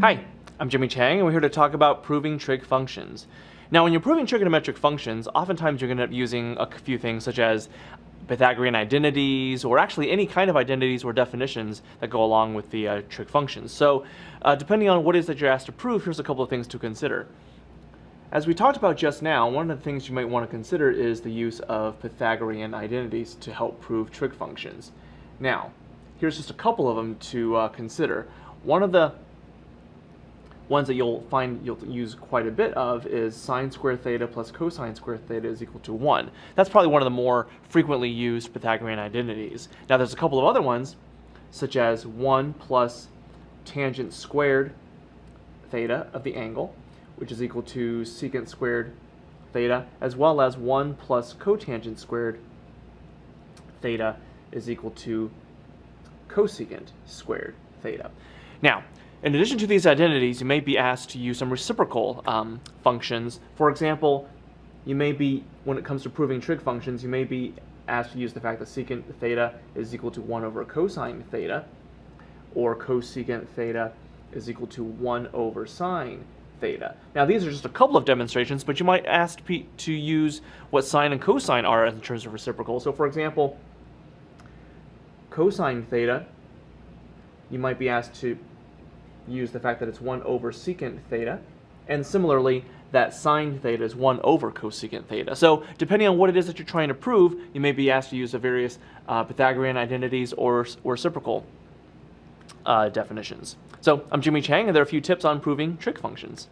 Hi, I'm Jimmy Chang, and we're here to talk about proving trig functions. Now, when you're proving trigonometric functions, oftentimes you're going to end up using a few things such as Pythagorean identities, or actually any kind of identities or definitions that go along with the trig functions. So, depending on what it is that you're asked to prove, here's a couple of things to consider. As we talked about just now, one of the things you might want to consider is the use of Pythagorean identities to help prove trig functions. Now, here's just a couple of them to consider. One of the ones that you'll find you'll use quite a bit of is sine squared theta plus cosine squared theta is equal to 1. That's probably one of the more frequently used Pythagorean identities. Now there's a couple of other ones, such as 1 plus tangent squared theta of the angle, which is equal to secant squared theta, as well as 1 plus cotangent squared theta is equal to cosecant squared theta. Now, in addition to these identities, you may be asked to use some reciprocal functions. For example, you may be, when it comes to proving trig functions, you may be asked to use the fact that secant theta is equal to 1 over cosine theta, or cosecant theta is equal to 1 over sine theta. Now, these are just a couple of demonstrations, but you might ask to use what sine and cosine are in terms of reciprocal. So, for example, cosine theta, you might be asked to use the fact that it's 1 over secant theta, and similarly that sine theta is 1 over cosecant theta. So depending on what it is that you're trying to prove, you may be asked to use the various Pythagorean identities or reciprocal definitions. So I'm Jimmy Chang, and there are a few tips on proving trig functions.